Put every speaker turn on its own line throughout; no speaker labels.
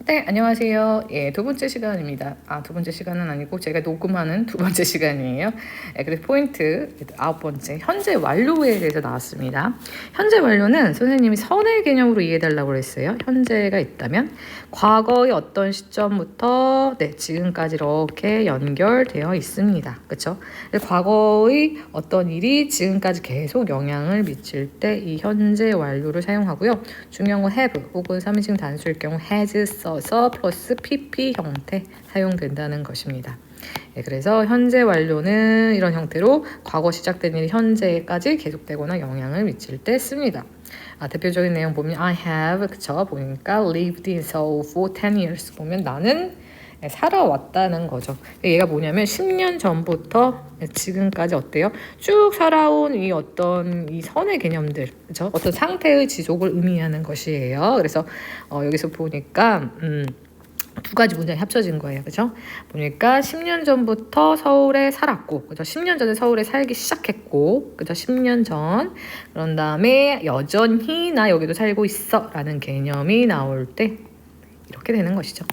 네, 안녕하세요. 예, 두 번째 시간입니다. 두 번째 시간은 아니고 제가 녹음하는 두 번째 시간이에요. 예, 그래서 포인트 아홉 번째, 현재 완료에 대해서 나왔습니다. 현재 완료는 선생님이 선의 개념으로 이해해달라고 그랬어요. 현재가 있다면 과거의 어떤 시점부터 지금까지 이렇게 연결되어 있습니다. 그렇죠? 과거의 어떤 일이 지금까지 계속 영향을 미칠 때 이 현재 완료를 사용하고요. 중요한 건 have 혹은 3인칭 단수일 경우 has 써서 플러스 pp 형태 사용된다는 것입니다. 그래서 현재 완료는 이런 형태로 과거 시작된 일이 현재까지 계속되거나 영향을 미칠 때 씁니다. 대표적인 내용 보면 I have, 그쵸? 보니까 lived in Seoul for 10 years 보면 나는 살아왔다는 거죠. 얘가 뭐냐면 10년 전부터 지금까지 어때요? 쭉 살아온 이 어떤 이 선의 개념들, 그렇죠? 어떤 상태의 지속을 의미하는 것이에요. 그래서 여기서 보니까 두 가지 문장이 합쳐진 거예요. 그죠? 보니까 10년 전부터 서울에 살았고, 그죠? 10년 전에 서울에 살기 시작했고, 그죠? 10년 전. 그런 다음에 여전히 나 여기도 살고 있어 라는 개념이 나올 때 이렇게 되는 것이죠.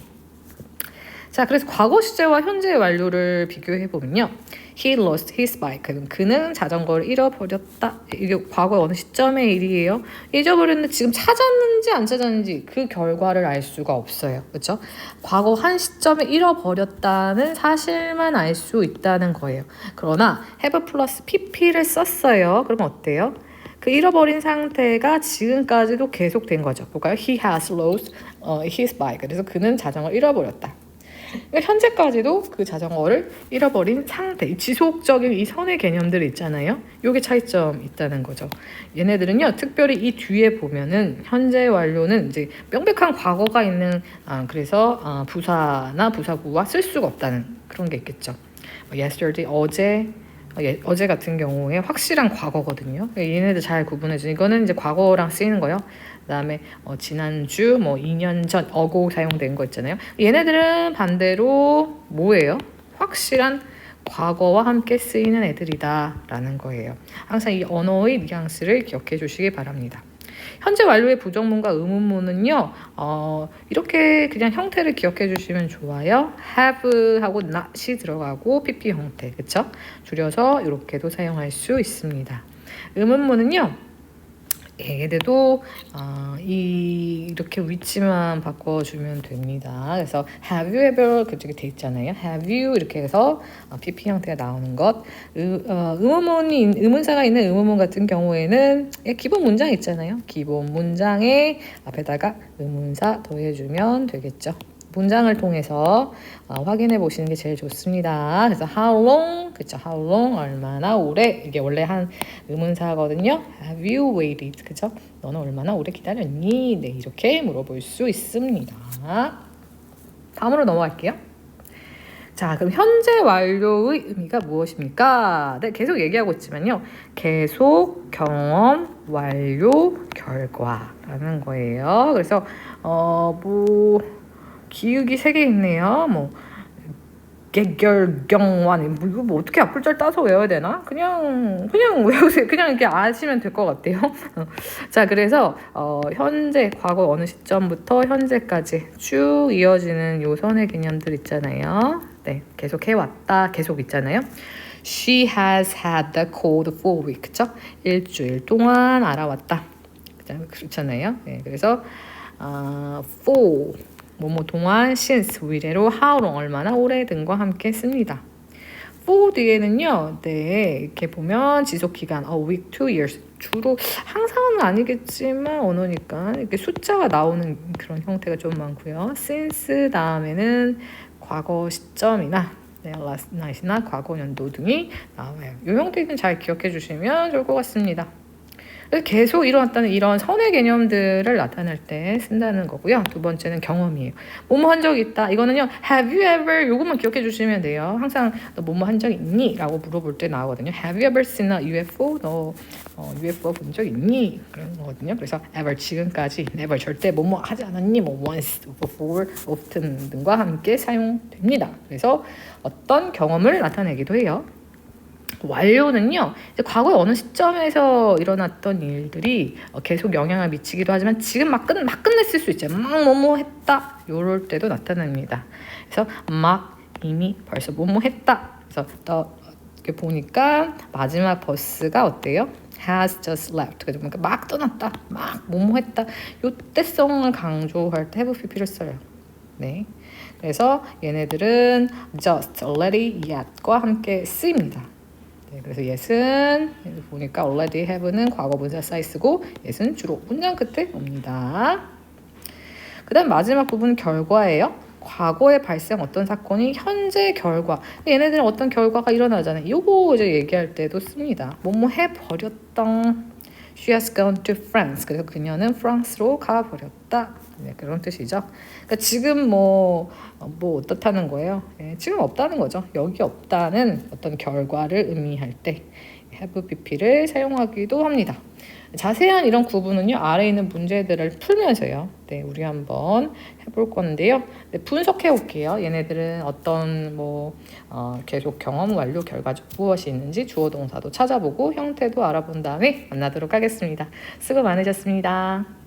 자, 그래서 과거 시제와 현재 완료를 비교해 보면요. He lost his bike. 그는 자전거를 잃어버렸다. 이게 과거의 어느 시점의 일이에요. 잊어버렸는데 지금 찾았는지 안 찾았는지 그 결과를 알 수가 없어요. 그렇죠? 과거 한 시점에 잃어버렸다는 사실만 알 수 있다는 거예요. 그러나 have 플러스 pp를 썼어요. 그러면 어때요? 그 잃어버린 상태가 지금까지도 계속된 거죠. 볼까요? He has lost his bike. 그래서 그는 자전거를 잃어버렸다. 현재까지도 그 자전거를 잃어버린 상태, 지속적인 이 선의 개념들 있잖아요. 요게 차이점 있다는 거죠. 얘네들은요, 특별히 이 뒤에 보면은 현재 완료는 이제 명백한 과거가 있는 그래서 부사나 부사구와 쓸 수가 없다는 그런 게 있겠죠. yesterday 어제 같은 경우에 확실한 과거거든요. 얘네들 잘 구분해줘. 이거는 이제 과거랑 쓰이는 거예요. 그다음에 지난주 2년 전 어고 사용된 거 있잖아요. 얘네들은 반대로 뭐예요? 확실한 과거와 함께 쓰이는 애들이다라는 거예요. 항상 이 언어의 뉘앙스를 기억해 주시기 바랍니다. 현재 완료의 부정문과 의문문은요. 이렇게 그냥 형태를 기억해 주시면 좋아요. have하고 not이 들어가고 pp 형태, 그쵸? 줄여서 이렇게도 사용할 수 있습니다. 의문문은요. 얘들도 이렇게 위치만 바꿔주면 됩니다. 그래서 have you ever 그쪽에 돼 있잖아요. have you 이렇게 해서 pp 형태가 나오는 것. 의문사가 있는 의문문 같은 경우에는 기본 문장 있잖아요. 기본 문장에 앞에다가 의문사 더해주면 되겠죠. 문장을 통해서 확인해 보시는 게 제일 좋습니다. 그래서 how long, 그쵸? how long, 얼마나 오래. 이게 원래 한 의문사거든요. Have you waited, 그쵸? 너는 얼마나 오래 기다렸니? 네, 이렇게 물어볼 수 있습니다. 다음으로 넘어갈게요. 자, 그럼 현재 완료의 의미가 무엇입니까? 네, 계속 얘기하고 있지만요. 계속, 경험, 완료, 결과라는 거예요. 그래서 기억이 3개 있네요. 개결경완 이거 어떻게 앞글자를 따서 외워야 되나? 그냥 외우세요. 그냥 이렇게 아시면 될 것 같아요. 자, 그래서 현재 과거 어느 시점부터 현재까지 쭉 이어지는 요 선의 개념들 있잖아요. 네, 계속 해왔다. 계속 있잖아요. She has had the cold for a week. 그쵸? 일주일 동안 알아왔다. 그렇잖아요. 네, 그래서 for 뭐뭐 동안 since 위례로 how long 얼마나 오래된과 함께 씁니다. for 뒤에는요, 네, 이렇게 보면 지속 기간 a week, 2 years 주로 항상은 아니겠지만 언어니까 이렇게 숫자가 나오는 그런 형태가 좀 많고요. since 다음에는 과거 시점이나 last night이나 과거 연도 등이 나와요. 이 형태는 잘 기억해 주시면 좋을 것 같습니다. 계속 일어났다는 이런 선의 개념들을 나타낼 때 쓴다는 거고요. 두 번째는 경험이에요. 뭐뭐 한 적이 있다. 이거는요. Have you ever 요것만 기억해 주시면 돼요. 항상 너 뭐뭐 한 적 있니? 라고 물어볼 때 나오거든요. Have you ever seen a UFO? 너 UFO 본 적 있니? 그런 거거든요. 그래서 ever 지금까지 never 절대 뭐뭐 하지 않았니? once, before, often 등과 함께 사용됩니다. 그래서 어떤 경험을 나타내기도 해요. 완료는요, 이제 과거에 어느 시점에서 일어났던 일들이 계속 영향을 미치기도 하지만 지금 막 끝냈을 수 있죠. 막 뭐뭐 했다. 요럴 때도 나타납니다. 그래서 막 이미 벌써 뭐뭐 했다. 그래서 또 이렇게 보니까 마지막 버스가 어때요? has just left. 그러니까 막 떠났다. 막 뭐뭐 했다. 요 때성을 강조할 때 have pp를 써요. 네. 그래서 얘네들은 just, already, yet과 함께 쓰입니다. 네, 그래서 yes은 보니까 already have는 과거 분사 사이 쓰고 yes은 주로 문장 끝에 옵니다. 그 다음 마지막 부분은 결과예요. 과거에 발생 어떤 사건이 현재 결과. 얘네들은 어떤 결과가 일어나잖아요. 이거 이제 얘기할 때도 씁니다. 뭐뭐 해버렸던. She has gone to France. 그래서 그녀는 프랑스로 가버렸다. 네, 그런 뜻이죠. 그러니까 지금 뭐 어떻다는 거예요? 네, 지금 없다는 거죠. 여기 없다는 어떤 결과를 의미할 때 have pp를 사용하기도 합니다. 자세한 이런 구분은요, 아래에 있는 문제들을 풀면서요. 네, 우리 한번 해볼 건데요. 네, 분석해 볼게요. 얘네들은 어떤 계속 경험 완료 결과 중 무엇이 있는지 주어 동사도 찾아보고 형태도 알아본 다음에 만나도록 하겠습니다. 수고 많으셨습니다.